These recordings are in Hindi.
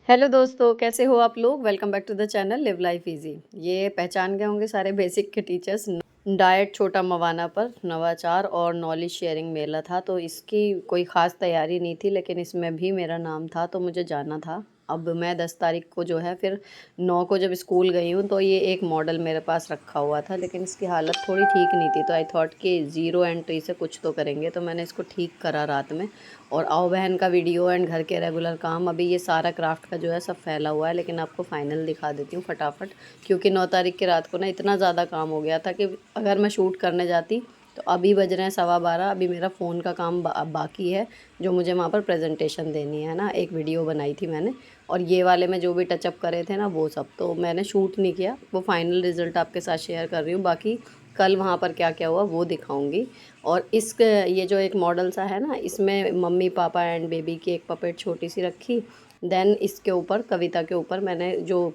हेलो दोस्तों, कैसे हो आप लोग। Welcome back to the channel live life easy. ये पहचान गए होंगे सारे बेसिक के टीचर्स। डाइट छोटा मवाना पर नवाचार और नॉलेज शेयरिंग मेला था, तो इसकी कोई ख़ास तैयारी नहीं थी, लेकिन इसमें भी मेरा नाम था तो मुझे जाना था। अब मैं 10 तारीख को जो है फिर 9 को जब स्कूल गई हूँ तो ये एक मॉडल मेरे पास रखा हुआ था, लेकिन इसकी हालत थोड़ी ठीक नहीं थी, तो आई थॉट कि ज़ीरो एंट्री से कुछ तो करेंगे, तो मैंने इसको ठीक करा रात में। और आओ बहन का वीडियो एंड घर के रेगुलर काम, अभी ये सारा क्राफ्ट का जो है सब फैला हुआ है, लेकिन आपको फाइनल दिखा देती हूँ फटाफट। क्योंकि 9 तारीख की रात को ना इतना ज़्यादा काम हो गया था कि अगर मैं शूट करने जाती तो अभी बज रहे हैं 12:15। अभी मेरा फ़ोन का काम बाकी है, जो मुझे वहाँ पर प्रेजेंटेशन देनी है ना। एक वीडियो बनाई थी मैंने, और ये वाले में जो भी टचअप करे थे ना वो सब तो मैंने शूट नहीं किया। वो फाइनल रिज़ल्ट आपके साथ शेयर कर रही हूँ, बाकी कल वहाँ पर क्या क्या हुआ वो दिखाऊंगी। और इस ये जो एक मॉडल सा है ना, इसमें मम्मी पापा एंड बेबी की एक पपेट छोटी सी रखी। देन इसके ऊपर कविता के ऊपर मैंने जो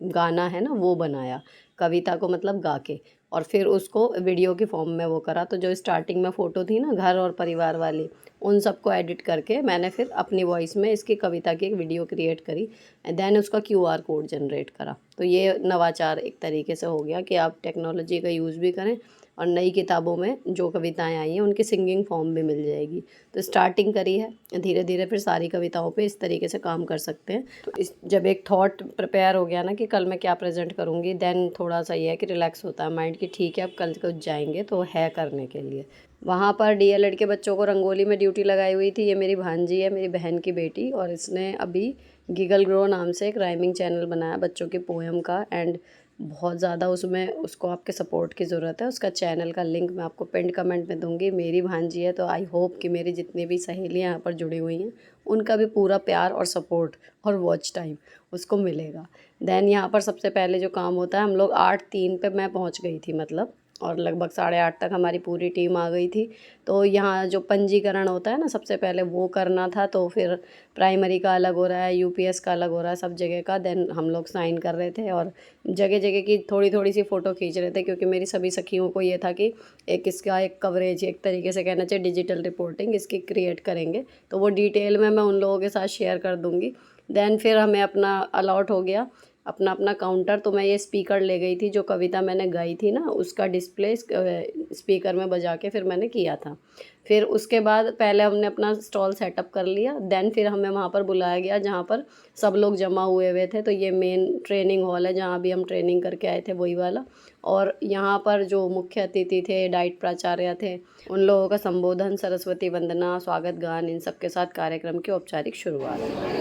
गाना है ना वो बनाया, कविता को मतलब गा के, और फिर उसको वीडियो की फॉर्म में वो करा। तो जो स्टार्टिंग में फ़ोटो थी ना घर और परिवार वाली, उन सबको एडिट करके मैंने फिर अपनी वॉइस में इसकी कविता की एक वीडियो क्रिएट करी। देन उसका क्यूआर कोड जनरेट करा। तो ये नवाचार एक तरीके से हो गया कि आप टेक्नोलॉजी का यूज़ भी करें, और नई किताबों में जो कविताएं आई हैं उनकी सिंगिंग फॉर्म भी मिल जाएगी। तो स्टार्टिंग करी है, धीरे धीरे फिर सारी कविताओं पे इस तरीके से काम कर सकते हैं। तो इस जब एक थॉट प्रिपेयर हो गया ना कि कल मैं क्या प्रेजेंट करूँगी, देन थोड़ा सा ये है कि रिलैक्स होता है माइंड कि ठीक है अब कल को जाएंगे तो है करने के लिए। वहाँ पर डीएलएड के बच्चों को रंगोली में ड्यूटी लगाई हुई थी। ये मेरी भांजी है, मेरी बहन की बेटी, और इसने अभी गिगल ग्रो नाम से एक राइमिंग चैनल बनाया बच्चों की पोएम का। एंड बहुत ज़्यादा उसमें उसको आपके सपोर्ट की ज़रूरत है। उसका चैनल का लिंक मैं आपको पिंड कमेंट में दूंगी। मेरी भांजी है तो आई होप कि मेरी जितनी भी सहेलियाँ यहाँ पर जुड़ी हुई हैं उनका भी पूरा प्यार और सपोर्ट और वॉच टाइम उसको मिलेगा। देन यहाँ पर सबसे पहले जो काम होता है, हम लोग 8:03 पे मैं पहुँच गई थी मतलब, और लगभग 8:30 तक हमारी पूरी टीम आ गई थी। तो यहाँ जो पंजीकरण होता है ना सबसे पहले वो करना था। तो फिर प्राइमरी का अलग हो रहा है, यूपीएस का अलग हो रहा है, सब जगह का। देन हम लोग साइन कर रहे थे और जगह जगह की थोड़ी थोड़ी सी फ़ोटो खींच रहे थे, क्योंकि मेरी सभी सखियों को ये था कि एक इसका एक कवरेज, एक तरीके से कहना चाहिए डिजिटल रिपोर्टिंग इसकी क्रिएट करेंगे। तो वो डिटेल में मैं उन लोगों के साथ शेयर कर दूँगी। देन फिर हमें अपना अलॉट हो गया अपना अपना काउंटर। तो मैं ये स्पीकर ले गई थी, जो कविता मैंने गाई थी ना उसका डिस्प्ले स्पीकर में बजा के फिर मैंने किया था। फिर उसके बाद पहले हमने अपना स्टॉल सेटअप कर लिया। देन फिर हमें वहाँ पर बुलाया गया जहाँ पर सब लोग जमा हुए थे। तो ये मेन ट्रेनिंग हॉल है जहाँ भी हम ट्रेनिंग करके आए थे, वही वाला। और यहाँ पर जो मुख्य अतिथि थे, डाइट प्राचार्य थे, उन लोगों का संबोधन, सरस्वती वंदना, स्वागत गान, इन सब के साथ कार्यक्रम की औपचारिक शुरुआत।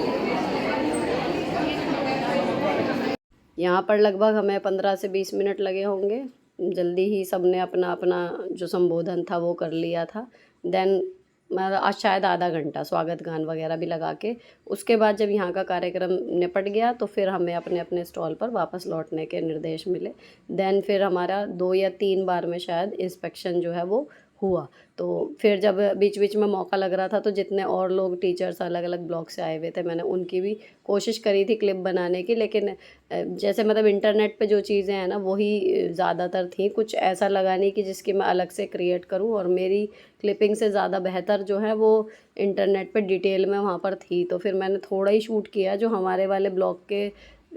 यहाँ पर लगभग हमें 15 से 20 मिनट लगे होंगे। जल्दी ही सबने अपना अपना जो संबोधन था वो कर लिया था। देन मैं आज शायद आधा घंटा स्वागत गान वगैरह भी लगा के, उसके बाद जब यहाँ का कार्यक्रम निपट गया तो फिर हमें अपने अपने स्टॉल पर वापस लौटने के निर्देश मिले। देन फिर हमारा 2 या 3 बार में शायद इंस्पेक्शन जो है वो हुआ। तो फिर जब बीच बीच में मौका लग रहा था तो जितने और लोग टीचर्स अलग अलग ब्लॉक से आए हुए थे, मैंने उनकी भी कोशिश करी थी क्लिप बनाने की। लेकिन जैसे मतलब इंटरनेट पे जो चीज़ें हैं ना वही ज़्यादातर थी, कुछ ऐसा लगा नहीं कि जिसकी मैं अलग से क्रिएट करूँ। और मेरी क्लिपिंग से ज़्यादा बेहतर जो है वो इंटरनेट पे डिटेल में वहाँ पर थी। तो फिर मैंने थोड़ा ही शूट किया जो हमारे वाले ब्लॉग के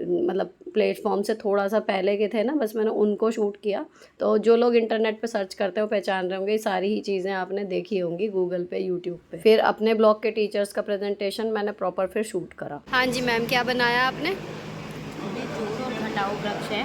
मतलब प्लेटफॉर्म से थोड़ा सा पहले के थे ना, बस मैंने उनको शूट किया। तो जो लोग इंटरनेट पे सर्च करते हैं वो पहचान रहे होंगे, सारी ही चीज़ें आपने देखी होंगी गूगल पे, यूट्यूब पे। फिर अपने ब्लॉग के टीचर्स का प्रेजेंटेशन मैंने प्रॉपर फिर शूट करा। हाँ जी मैम, क्या बनाया आपने? ये जोड़ और घटाओ वृक्ष है,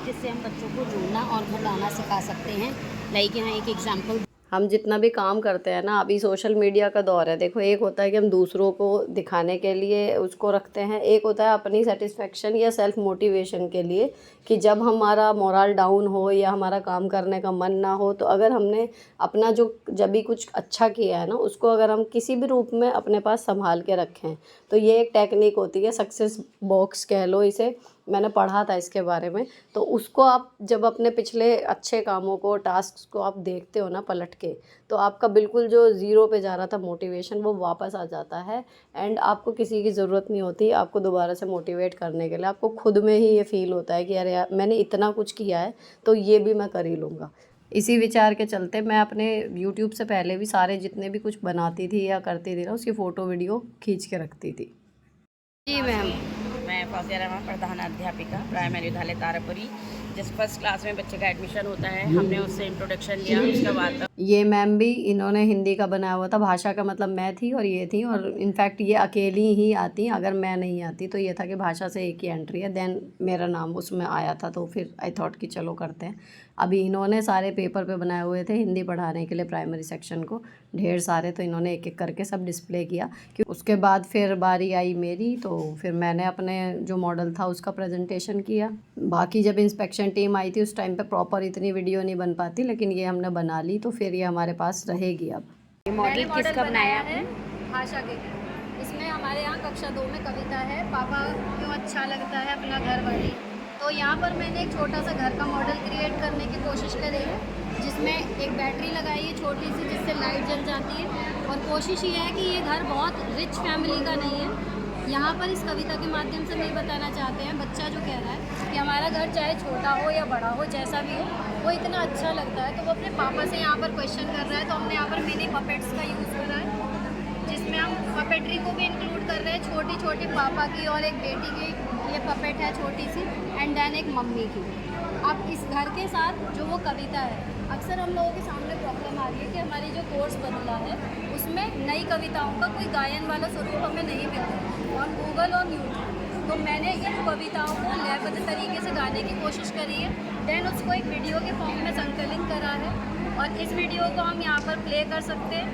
जिससे हम बच्चों को जोड़ना और घटाना सिखा सकते हैं। लाइक यहाँ एक एग्जाम्पल, हम जितना भी काम करते हैं ना, अभी सोशल मीडिया का दौर है। देखो, एक होता है कि हम दूसरों को दिखाने के लिए उसको रखते हैं, एक होता है अपनी सेटिस्फेक्शन या सेल्फ मोटिवेशन के लिए, कि जब हमारा मोरल डाउन हो या हमारा काम करने का मन ना हो, तो अगर हमने अपना जो जब भी कुछ अच्छा किया है ना उसको अगर हम किसी भी रूप में अपने पास संभाल के रखें, तो ये एक टेक्निक होती है, सक्सेस बॉक्स कह लो इसे। मैंने पढ़ा था इसके बारे में। तो उसको आप जब अपने पिछले अच्छे कामों को, टास्क को आप देखते हो ना पलट के, तो आपका बिल्कुल जो ज़ीरो पे जा रहा था मोटिवेशन वो वापस आ जाता है। एंड आपको किसी की ज़रूरत नहीं होती आपको दोबारा से मोटिवेट करने के लिए। आपको खुद में ही ये फील होता है कि अरे यार मैंने इतना कुछ किया है तो ये भी मैं कर ही लूँगा। इसी विचार के चलते मैं अपने यूट्यूब से पहले भी सारे जितने भी कुछ बनाती थी या करती थी ना उसकी फ़ोटो वीडियो खींच के रखती थी। जी मैम। मैं फौजिया रहमान, प्रधान अध्यापिका, प्राइमरी विद्यालय तारापुरी। जिस फर्स्ट क्लास में बच्चे का एडमिशन होता है, हमने उससे इंट्रोडक्शन लिया। उसके बाद ये मैम भी इन्होंने हिंदी का बनाया हुआ था, भाषा का मतलब मैं थी और ये थी, और इनफैक्ट ये अकेली ही आती, अगर मैं नहीं आती तो ये था कि भाषा से एक ही एंट्री है। देन मेरा नाम उसमें आया था, तो फिर आई थॉट कि चलो करते हैं। अभी इन्होंने सारे पेपर पे बनाए हुए थे हिंदी पढ़ाने के लिए प्राइमरी सेक्शन को, ढेर सारे, तो इन्होंने एक एक करके सब डिस्प्ले किया। कि उसके बाद फिर बारी आई मेरी, तो फिर मैंने अपने जो मॉडल था उसका प्रेजेंटेशन किया। बाकी जब इंस्पेक्शन टीम आई थी उस टाइम पे प्रॉपर इतनी वीडियो नहीं बन पाती, लेकिन ये हमने बना ली, तो फिर ये हमारे पास रहेगी अब। ये मॉडल किसका बनाया है? भाषा के। इसमें हमारे यहाँ कक्षा 2 में कविता है, पापा क्यों अच्छा लगता है अपना घर वाली। तो यहाँ पर मैंने एक छोटा सा घर का मॉडल क्रिएट करने की कोशिश करी है, जिसमें एक बैटरी लगाई है छोटी सी, जिससे लाइट जल जाती है। और कोशिश ये है कि ये घर बहुत रिच फैमिली का नहीं है। यहाँ पर इस कविता के माध्यम से हम ये बताना चाहते हैं, बच्चा जो कह रहा है कि हमारा घर चाहे छोटा हो या बड़ा हो, जैसा भी हो, वो इतना अच्छा लगता है। तो वो अपने पापा से यहाँ पर क्वेश्चन कर रहा है, तो हमने यहाँ पर मिनी पपेट्स का यूज़ करा है, जिसमें हम पपेट्री को भी इंक्लूड कर रहे हैं। छोटी छोटी पापा की और एक बेटी की ये पपेट है छोटी सी, एंड देन एक मम्मी की। अब इस घर के साथ जो वो कविता है, अक्सर हम लोगों के सामने प्रॉब्लम आ रही है कि हमारी जो कोर्स बदला है उसमें नई कविताओं का कोई गायन वाला स्वरूप हमें नहीं मिलता ऑन गूगल और यूट्यूब। तो मैंने इन कविताओं को लयबद्ध तरीके से गाने की कोशिश करी है, देन उसको एक वीडियो के फॉर्म में संकलित करा है, और इस वीडियो को हम यहाँ पर प्ले कर सकते हैं।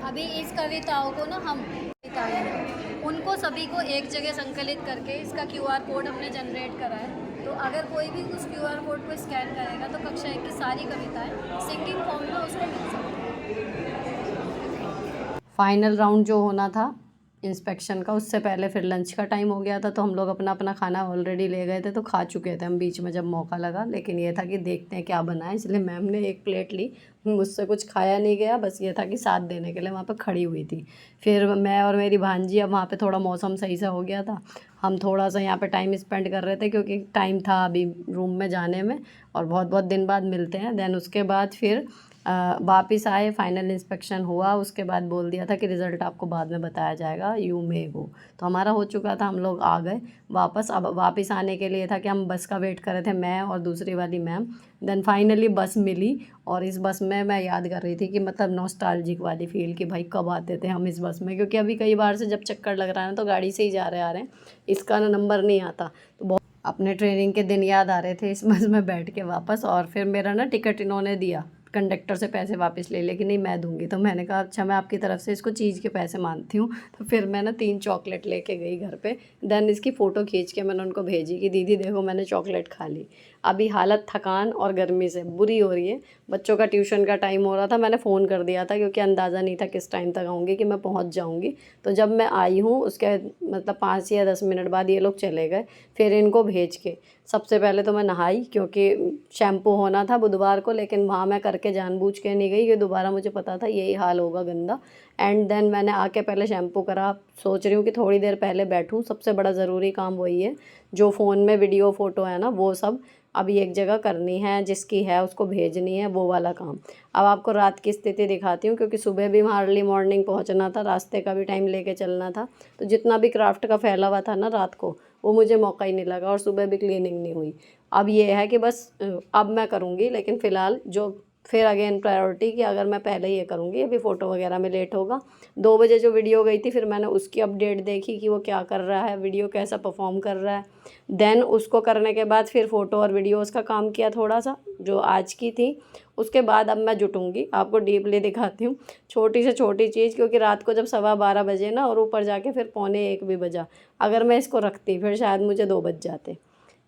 अभी इस कविताओं को ना हम कविताएं हैं, उनको सभी को एक जगह संकलित करके इसका QR कोड हमने जनरेट करा है। तो अगर कोई भी उस QR कोड को स्कैन करेगा तो कक्षा 1 की सारी कविताएं सिंगिंग फॉर्म में उसको मिल सकती हैं। फाइनल राउंड जो होना था इंस्पेक्शन का, उससे पहले फिर लंच का टाइम हो गया था, तो हम लोग अपना अपना खाना ऑलरेडी ले गए थे, तो खा चुके थे हम बीच में जब मौका लगा। लेकिन ये था कि देखते हैं क्या बना है, इसलिए मैम ने एक प्लेट ली, मुझसे कुछ खाया नहीं गया, बस ये था कि साथ देने के लिए वहाँ पे खड़ी हुई थी। फिर मैं और मेरी भांजी, अब वहाँ पे थोड़ा मौसम सही सा हो गया था, हम थोड़ा सा यहाँ पे टाइम स्पेंड कर रहे थे, क्योंकि टाइम था अभी रूम में जाने में, और बहुत बहुत दिन बाद मिलते हैं। देन उसके बाद फिर वापस आए, फाइनल इंस्पेक्शन हुआ, उसके बाद बोल दिया था कि रिज़ल्ट आपको बाद में बताया जाएगा, यू मे गो। तो हमारा हो चुका था, हम लोग आ गए वापस। अब वापस आने के लिए था कि हम बस का वेट कर रहे थे, मैं और दूसरी वाली मैम। देन फाइनली बस मिली, और इस बस में मैं याद कर रही थी कि मतलब नॉस्टैल्जिक वाली फील कि भाई कब आते थे हम इस बस में, क्योंकि अभी कई बार से जब चक्कर लग रहा है ना तो गाड़ी से ही जा रहे आ रहे हैं, इसका ना नंबर नहीं आता। तो बहुत अपने ट्रेनिंग के दिन याद आ रहे थे इस बस में बैठ के वापस। और फिर मेरा ना टिकट इन्होंने दिया, कंडक्टर से पैसे वापस ले, लेकिन नहीं मैं दूंगी। तो मैंने कहा अच्छा मैं आपकी तरफ से इसको चीज़ के पैसे मानती हूँ। तो फिर मैं ना 3 चॉकलेट लेके गई घर पे। देन इसकी फ़ोटो खींच के मैंने उनको भेजी कि दीदी देखो मैंने चॉकलेट खा ली। अभी हालत थकान और गर्मी से बुरी हो रही है, बच्चों का ट्यूशन का टाइम हो रहा था, मैंने फ़ोन कर दिया था क्योंकि अंदाज़ा नहीं था किस टाइम तक आऊँगी कि मैं पहुँच जाऊँगी। तो जब मैं आई हूँ उसके मतलब 5 या 10 मिनट बाद ये लोग चले गए। फिर इनको भेज के सबसे पहले तो मैं नहाई, क्योंकि शैम्पू होना था बुधवार को, लेकिन वहाँ मैं करके जानबूझ के नहीं गई कि दोबारा मुझे पता था यही हाल होगा गंदा। एंड देन मैंने आके पहले शैम्पू करा, सोच रही हूँ कि थोड़ी देर पहले बैठूँ, सबसे बड़ा ज़रूरी काम वही है, जो फ़ोन में वीडियो फ़ोटो है ना वो सब अभी एक जगह करनी है, जिसकी है उसको भेजनी है, वो वाला काम। अब आपको रात की स्थिति दिखाती हूँ, क्योंकि सुबह भी वहाँ अर्ली मॉर्निंग पहुँचना था, रास्ते का भी टाइम लेके चलना था, तो जितना भी क्राफ्ट का फैला हुआ था ना रात को, वो मुझे मौका ही नहीं लगा, और सुबह भी क्लीनिंग नहीं हुई। अब ये है कि बस अब मैं करूँगी, लेकिन फ़िलहाल जो फिर अगेन प्रायोरिटी कि अगर मैं पहले ये करूँगी, अभी फ़ोटो वगैरह में लेट होगा। 2 बजे जो वीडियो गई थी, फिर मैंने उसकी अपडेट देखी कि वो क्या कर रहा है, वीडियो कैसा परफॉर्म कर रहा है। देन उसको करने के बाद फिर फ़ोटो और वीडियोज़ का काम किया थोड़ा सा, जो आज की थी। उसके बाद अब मैं जुटूँगी, आपको डीपली दिखाती हूँ छोटी से छोटी चीज़, क्योंकि रात को जब 12:15 बजे ना, और ऊपर जाके फिर 12:45 भी बजा, अगर मैं इसको रखती फिर शायद मुझे 2 बज जाते।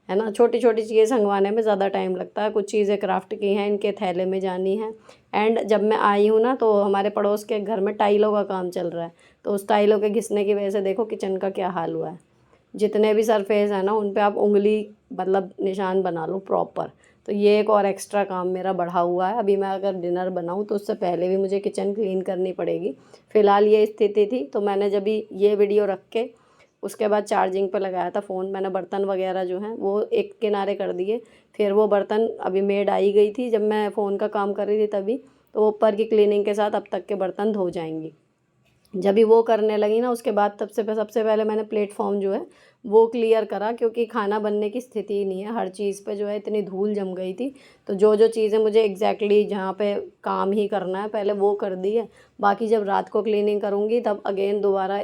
है ना। छोटी छोटी चीज़ें संगवाने में ज़्यादा टाइम लगता है। कुछ चीज़ें क्राफ्ट की हैं, इनके थैले में जानी है। एंड जब मैं आई हूँ ना तो हमारे पड़ोस के घर में टाइलों का काम चल रहा है, तो उस टाइलों के घिसने की वजह से देखो किचन का क्या हाल हुआ है। जितने भी सरफेस है ना उन पे आप उंगली मतलब निशान बना लो प्रॉपर। तो ये एक और एक्स्ट्रा काम मेरा बढ़ा हुआ है। अभी मैं अगर डिनर बनाऊँ तो उससे पहले भी मुझे किचन क्लीन करनी पड़ेगी। फ़िलहाल ये स्थिति थी, तो मैंने जब ये वीडियो रख के उसके बाद चार्जिंग पे लगाया था फ़ोन, मैंने बर्तन वगैरह जो हैं वो एक किनारे कर दिए। फिर वो बर्तन अभी मेड आई गई थी जब मैं फ़ोन का काम कर रही थी तभी, तो वो ऊपर की क्लीनिंग के साथ अब तक के बर्तन धो जाएंगी। जब भी वो करने लगी ना उसके बाद सबसे पहले मैंने प्लेटफॉर्म जो है वो क्लियर करा, क्योंकि खाना बनने की स्थिति ही नहीं है। हर चीज़ पे जो है इतनी धूल जम गई थी, तो जो चीज़ें मुझे एग्जैक्टली जहाँ पे काम ही करना है पहले वो कर दी है। बाकी जब रात को क्लीनिंग करूँगी तब अगेन दोबारा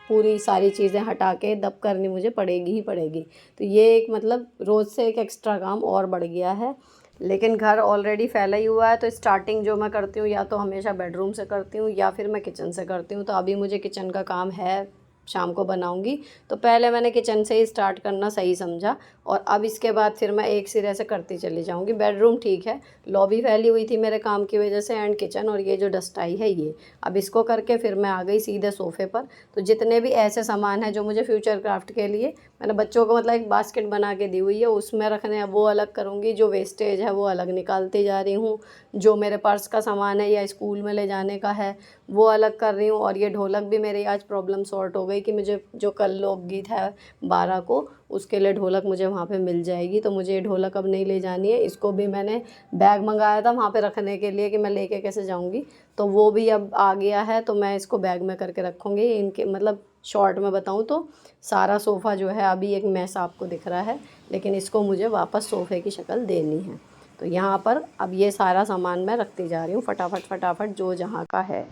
पूरी सारी चीज़ें हटा के दब करनी मुझे पड़ेगी ही पड़ेगी। तो ये एक मतलब रोज़ से एक एक्स्ट्रा काम और बढ़ गया है। लेकिन घर ऑलरेडी फैला ही हुआ है, तो स्टार्टिंग जो मैं करती हूँ या तो हमेशा बेडरूम से करती हूँ या फिर मैं किचन से करती हूँ। तो अभी मुझे किचन का काम है, शाम को बनाऊँगी, तो पहले मैंने किचन से ही स्टार्ट करना सही समझा, और अब इसके बाद फिर मैं एक सिरे से करती चली जाऊँगी। बेडरूम ठीक है, लॉबी फैली हुई थी मेरे काम की वजह से, एंड किचन और ये जो डस्ट आई है ये, अब इसको करके फिर मैं आ गई सीधे सोफ़े पर। तो जितने भी ऐसे सामान हैं जो मुझे फ्यूचर क्राफ्ट के लिए मैंने बच्चों को मतलब एक बास्केट बना के दी हुई है, उसमें रखने हैं वो अलग करूँगी, जो वेस्टेज है वो अलग निकालती जा रही हूँ, जो मेरे पर्स का सामान है या स्कूल में ले जाने का है वो अलग कर रही हूँ। और ये ढोलक भी मेरी आज प्रॉब्लम सॉर्ट हो गई कि मुझे जो कल लोकगीत है 12 को उसके लिए ढोलक मुझे वहाँ पे मिल जाएगी, तो मुझे ये ढोलक अब नहीं ले जानी है। इसको भी मैंने बैग मंगाया था वहाँ पे रखने के लिए कि मैं लेके कैसे जाऊँगी, तो वो भी अब आ गया है, तो मैं इसको बैग में करके रखूँगी। इनके मतलब शॉर्ट में बताऊँ तो सारा सोफ़ा जो है अभी एक मैस आपको दिख रहा है, लेकिन इसको मुझे वापस सोफ़े की शक्ल देनी है। तो यहाँ पर अब ये सारा सामान मैं रखती जा रही हूँ फटाफट जो जहाँ का है।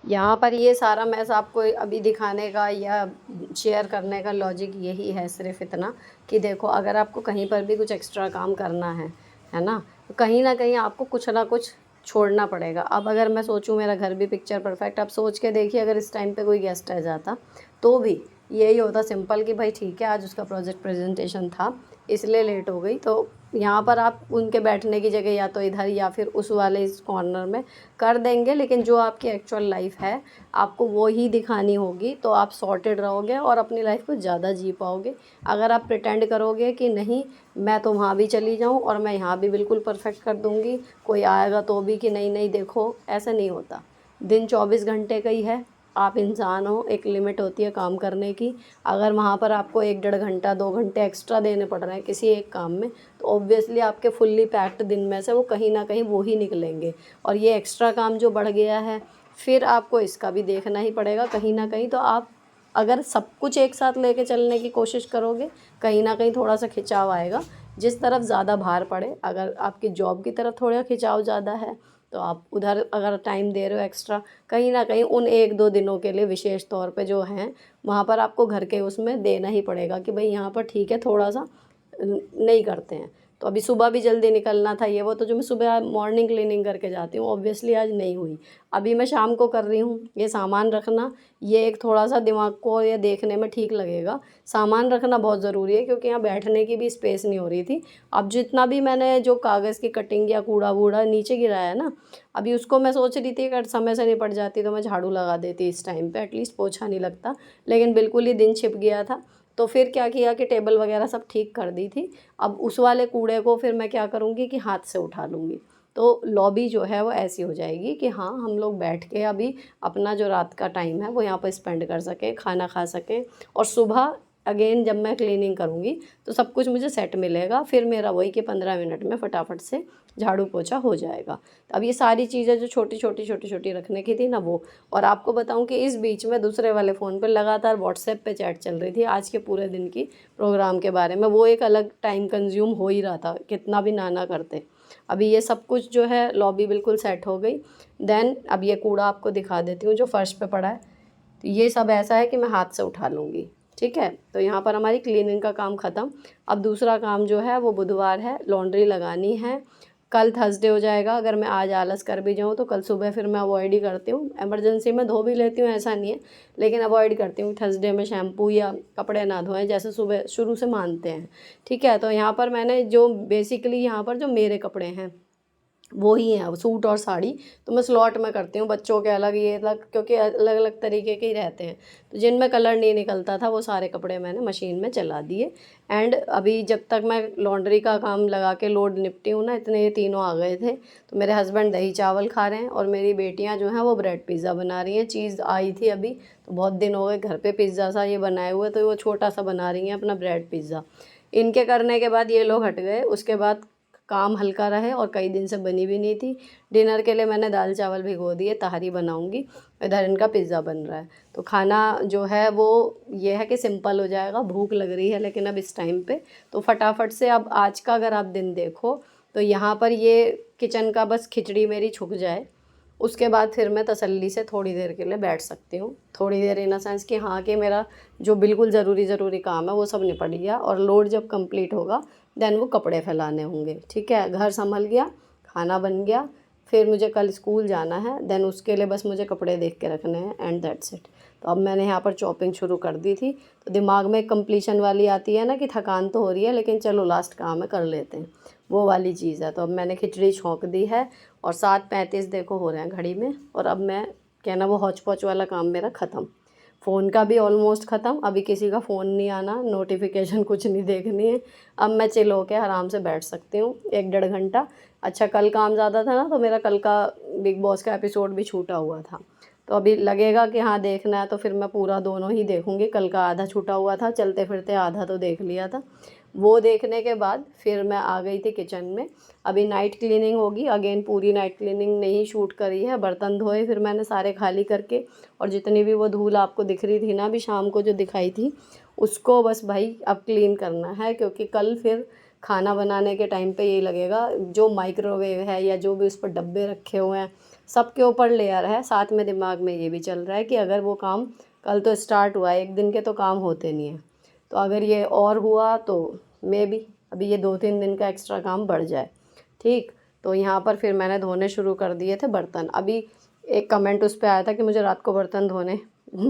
यहाँ पर ये सारा मैस आपको अभी दिखाने का या शेयर करने का लॉजिक यही है, सिर्फ इतना कि देखो अगर आपको कहीं पर भी कुछ एक्स्ट्रा काम करना है ना, तो कहीं ना कहीं आपको कुछ ना कुछ छोड़ना पड़ेगा। अब अगर मैं सोचूं मेरा घर भी पिक्चर परफेक्ट, आप सोच के देखिए अगर इस टाइम पे कोई गेस्ट आ जाता तो भी यही होता सिंपल कि भाई ठीक है आज उसका प्रोजेक्ट प्रेजेंटेशन था इसलिए लेट हो गई। तो यहाँ पर आप उनके बैठने की जगह या तो इधर या फिर उस वाले इस कॉर्नर में कर देंगे, लेकिन जो आपकी एक्चुअल लाइफ है आपको वो ही दिखानी होगी, तो आप सॉर्टेड रहोगे और अपनी लाइफ को ज़्यादा जी पाओगे। अगर आप प्रिटेंड करोगे कि नहीं मैं तो वहाँ भी चली जाऊँ और मैं यहाँ भी बिल्कुल परफेक्ट कर दूँगी, कोई आएगा तो भी कि नहीं नहीं देखो, ऐसा नहीं होता। दिन 24 घंटे का ही है, आप इंसान हो, एक लिमिट होती है काम करने की। अगर वहाँ पर आपको 1-1.5 घंटा 2 घंटे एक्स्ट्रा देने पड़ रहे हैं किसी एक काम में, तो ऑब्वियसली आपके फुल्ली पैक्ड दिन में से वो कहीं ना कहीं वो ही निकलेंगे। और ये एक्स्ट्रा काम जो बढ़ गया है फिर आपको इसका भी देखना ही पड़ेगा कहीं ना कहीं। तो आप अगर सब कुछ एक साथ लेके चलने की कोशिश करोगे कहीं ना कहीं थोड़ा सा खिंचाव आएगा। जिस तरफ ज़्यादा भार पड़े, अगर आपकी जॉब की तरफ थोड़ा खिंचाव ज़्यादा है तो आप उधर अगर टाइम दे रहे हो एक्स्ट्रा, कहीं ना कहीं उन 1-2 दिनों के लिए विशेष तौर पे जो हैं वहाँ पर आपको घर के उसमें देना ही पड़ेगा कि भाई यहाँ पर ठीक है थोड़ा सा नहीं करते हैं। तो अभी सुबह भी जल्दी निकलना था, ये वो, तो जो मैं सुबह मॉर्निंग क्लीनिंग करके जाती हूँ ऑब्वियसली आज नहीं हुई। अभी मैं शाम को कर रही हूँ। ये सामान रखना, ये एक थोड़ा सा दिमाग को ये देखने में ठीक लगेगा। सामान रखना बहुत ज़रूरी है क्योंकि यहाँ बैठने की भी स्पेस नहीं हो रही थी। अब जितना भी मैंने जो कागज़ की कटिंग या कूड़ा वूड़ा नीचे गिराया ना, अभी उसको मैं सोच रही थी अगर समय से निपट जाती तो मैं झाड़ू लगा देती इस टाइम पे, एटलीस्ट पोछा नहीं लगता, लेकिन बिल्कुल ही दिन छिप गया था। तो फिर क्या किया कि टेबल वगैरह सब ठीक कर दी थी। अब उस वाले कूड़े को फिर मैं क्या करूँगी कि हाथ से उठा लूँगी, तो लॉबी जो है वो ऐसी हो जाएगी कि हाँ हम लोग बैठ के अभी अपना जो रात का टाइम है वो यहाँ पर स्पेंड कर सकें, खाना खा सकें, और सुबह अगेन जब मैं क्लीनिंग करूँगी तो सब कुछ मुझे सेट मिलेगा। फिर मेरा वही कि 15 मिनट में फटाफट से झाड़ू पोछा हो जाएगा। तो अब ये सारी चीज़ें जो छोटी छोटी रखने की थी ना वो, और आपको बताऊं कि इस बीच में दूसरे वाले फ़ोन पे लगातार व्हाट्सएप पे चैट चल रही थी आज के पूरे दिन की प्रोग्राम के बारे में। वो एक अलग टाइम कंज्यूम हो ही रहा था, कितना भी ना करते। अभी ये सब कुछ जो है लॉबी बिल्कुल सेट हो गई। देन अब ये कूड़ा आपको दिखा देती हूँ जो फ़र्श पे पड़ा है। तो ये सब ऐसा है कि मैं हाथ से उठा लूँगी, ठीक है। तो यहाँ पर हमारी क्लीनिंग का काम ख़त्म। अब दूसरा काम जो है वो बुधवार है, लॉन्ड्री लगानी है। कल थर्सडे हो जाएगा। अगर मैं आज आलस कर भी जाऊँ तो कल सुबह फिर मैं अवॉइड ही करती हूँ। इमरजेंसी में धो भी लेती हूँ, ऐसा नहीं है, लेकिन अवॉइड करती हूँ थर्सडे में शैम्पू या कपड़े ना धोएं, जैसे सुबह शुरू से मानते हैं, ठीक है। तो यहाँ पर मैंने जो बेसिकली यहाँ पर जो मेरे कपड़े हैं वो ही हैं, सूट और साड़ी तो मैं स्लॉट में करती हूँ, बच्चों के अलग ये अलग, क्योंकि अलग अलग तरीके के ही रहते हैं। तो जिनमें कलर नहीं निकलता था वो सारे कपड़े मैंने मशीन में चला दिए। एंड अभी जब तक मैं लॉन्ड्री का काम लगा के लोड निपटी हूँ ना, इतने ये तीनों आ गए थे। तो मेरे हस्बैंड दही चावल खा रहे हैं और मेरी बेटियाँ जो हैं वो ब्रेड पिज़्ज़ा बना रही हैं। चीज़ आई थी अभी, तो बहुत दिन हो गए घर पे पिज़्ज़ा सा ये बनाए हुए, तो वो छोटा सा बना रही हैं अपना ब्रेड पिज़्ज़ा। इनके करने के बाद ये लोग हट गए, उसके बाद काम हल्का रहे, और कई दिन से बनी भी नहीं थी। डिनर के लिए मैंने दाल चावल भिगो दिए, तहरी बनाऊंगी। इधर इनका पिज़्ज़ा बन रहा है। तो खाना जो है वो ये है कि सिंपल हो जाएगा। भूख लग रही है लेकिन अब इस टाइम पे तो फटाफट से, अब आज का अगर आप दिन देखो तो यहाँ पर ये किचन का बस खिचड़ी मेरी छुक जाए, उसके बाद फिर मैं तसल्ली से थोड़ी देर के लिए बैठ सकती हूँ। थोड़ी देर इन अ सेंस कि हाँ कि मेरा जो बिल्कुल ज़रूरी काम है वो सब निपट गया, और लोड जब कंप्लीट होगा देन वो कपड़े फैलाने होंगे, ठीक है। घर संभल गया, खाना बन गया, फिर मुझे कल स्कूल जाना है, देन उसके लिए बस मुझे कपड़े देख के रखने हैं, एंड दैट्स इट। तो अब मैंने यहाँ पर चॉपिंग शुरू कर दी थी, तो दिमाग में कंप्लीशन वाली आती है ना कि थकान तो हो रही है लेकिन चलो लास्ट काम है कर लेते हैं, वो वाली चीज़ है। तो अब मैंने खिचड़ी छोंक दी है और 7:35 देखो हो रहे हैं घड़ी में, और अब मैं कहना वो हौच पौच वाला काम मेरा ख़त्म। फ़ोन का भी ऑलमोस्ट ख़त्म, अभी किसी का फ़ोन नहीं आना, नोटिफिकेशन कुछ नहीं देखनी है। अब मैं चिल होके आराम से बैठ सकती हूँ 1-1.5 घंटा। अच्छा कल काम ज़्यादा था ना, तो मेरा कल का बिग बॉस का एपिसोड भी छूटा हुआ था, तो अभी लगेगा कि हाँ देखना है तो फिर मैं पूरा दोनों ही देखूँगी। कल का आधा छूटा हुआ था, चलते फिरते आधा तो देख लिया था। वो देखने के बाद फिर मैं आ गई थी किचन में। अभी नाइट क्लीनिंग होगी, अगेन पूरी नाइट क्लीनिंग नहीं शूट करी है, बर्तन धोए फिर मैंने सारे खाली करके, और जितनी भी वो धूल आपको दिख रही थी ना अभी शाम को जो दिखाई थी, उसको बस भाई अब क्लीन करना है, क्योंकि कल फिर खाना बनाने के टाइम पे यही लगेगा जो माइक्रोवेव है या जो भी उस पर डब्बे रखे हुए हैं सबके ऊपर लेयर है। साथ में दिमाग में ये भी चल रहा है कि अगर वो काम कल तो स्टार्ट हुआ है, एक दिन के तो काम होते नहीं हैं, तो अगर ये और हुआ तो मे बी अभी ये 2-3 दिन का एक्स्ट्रा काम बढ़ जाए, ठीक। तो यहाँ पर फिर मैंने धोने शुरू कर दिए थे बर्तन। अभी एक कमेंट उस पर आया था कि मुझे रात को बर्तन धोने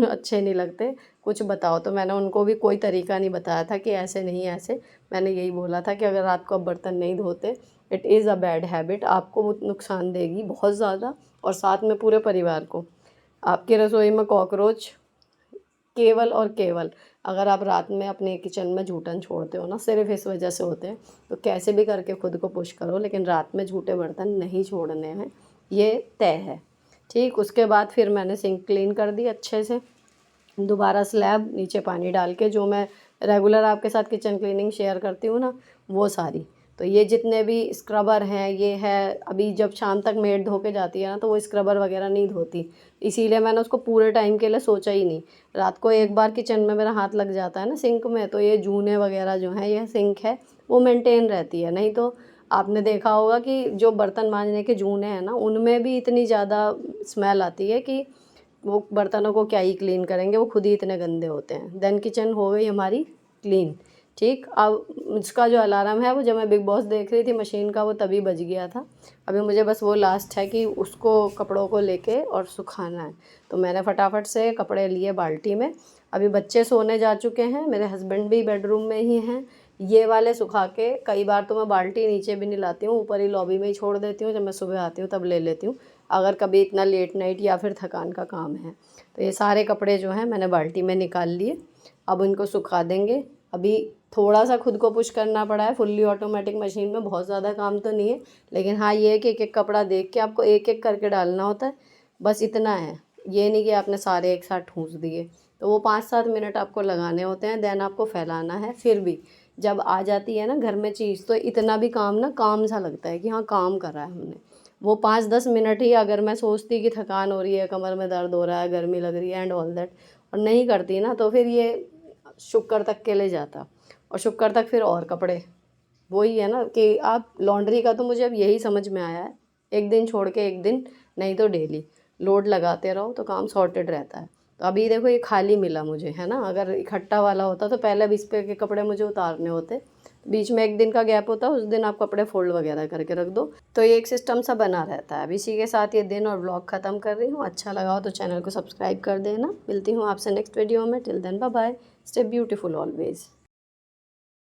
अच्छे नहीं लगते, कुछ बताओ। तो मैंने उनको भी कोई तरीका नहीं बताया था कि ऐसे नहीं ऐसे, मैंने यही बोला था कि अगर रात को आप बर्तन नहीं धोते, it is a bad habit, आपको वो नुकसान देगी बहुत ज़्यादा, और साथ में पूरे परिवार को। आपकी रसोई में कॉकरोच केवल और केवल अगर आप रात में अपने किचन में जूठन छोड़ते हो ना, सिर्फ इस वजह से होते हैं। तो कैसे भी करके खुद को पुश करो, लेकिन रात में झूठे बर्तन नहीं छोड़ने हैं, ये तय है, ठीक। उसके बाद फिर मैंने सिंक क्लीन कर दी अच्छे से, दोबारा स्लैब नीचे पानी डाल के, जो मैं रेगुलर आपके साथ किचन क्लीनिंग शेयर करती हूँ ना वो सारी। तो ये जितने भी स्क्रबर हैं ये है, अभी जब शाम तक मेड धो के जाती है ना तो वो स्क्रबर वगैरह नहीं धोती, इसीलिए मैंने उसको पूरे टाइम के लिए सोचा ही नहीं। रात को एक बार किचन में मेरा हाथ लग जाता है ना सिंक में, तो ये जूने वगैरह जो हैं, ये सिंक है वो मेंटेन रहती है। नहीं तो आपने देखा होगा कि जो बर्तन मांजने के जूने हैं ना उनमें भी इतनी ज़्यादा स्मेल आती है कि वो बर्तनों को क्या ही क्लीन करेंगे, वो खुद ही इतने गंदे होते हैं। देन किचन हो गई हमारी क्लीन, ठीक। अब इसका जो अलार्म है वो जब मैं बिग बॉस देख रही थी मशीन का वो तभी बज गया था। अभी मुझे बस वो लास्ट है कि उसको कपड़ों को लेके और सुखाना है। तो मैंने फटाफट से कपड़े लिए बाल्टी में। अभी बच्चे सोने जा चुके हैं, मेरे हस्बैंड भी बेडरूम में ही हैं। ये वाले सुखा के कई बार तो मैं बाल्टी नीचे भी नहीं लाती हूँ, ऊपर ही लॉबी में ही छोड़ देती हूँ, जब मैं सुबह आती हूँ तब ले लेती हूँ, अगर कभी इतना लेट नाइट या फिर थकान का काम है। तो ये सारे कपड़े जो हैं मैंने बाल्टी में निकाल लिए। अब इनको सुखा देंगे। अभी थोड़ा सा खुद को पुश करना पड़ा है, फुल्ली ऑटोमेटिक मशीन में बहुत ज़्यादा काम तो नहीं है, लेकिन हाँ ये है कि एक एक कपड़ा देख के आपको एक एक करके डालना होता है, बस इतना है। ये नहीं कि आपने सारे एक साथ ठूंस दिए। तो वो 5-7 मिनट आपको लगाने होते हैं, देन आपको फैलाना है। फिर भी जब आ जाती है ना घर में चीज़ तो इतना भी काम ना काम सा लगता है कि हाँ काम करा है हमने। वो 5-10 मिनट ही अगर मैं सोचती कि थकान हो रही है, कमर में दर्द हो रहा है, गर्मी लग रही है एंड ऑल दैट, और नहीं करती ना, तो फिर ये शुक्र तक के ले जाता, और शुक्र तक फिर और कपड़े। वही है ना कि आप लॉन्ड्री का तो मुझे अब यही समझ में आया है, एक दिन छोड़ के एक दिन, नहीं तो डेली लोड लगाते रहो तो काम सॉर्टेड रहता है। तो अभी देखो ये खाली मिला मुझे, है ना, अगर इकट्ठा वाला होता तो पहले अब इस पे के कपड़े मुझे उतारने होते, बीच में एक दिन का गैप होता, उस दिन आप कपड़े फोल्ड वगैरह करके रख दो। तो ये एक सिस्टम सा बना रहता है। अब इसी के साथ ये दिन और व्लॉग ख़त्म कर रही हूँ। अच्छा लगा हो तो चैनल को सब्सक्राइब कर देना। मिलती हूँ आपसे नेक्स्ट वीडियो में। Till then bye bye, stay beautiful always.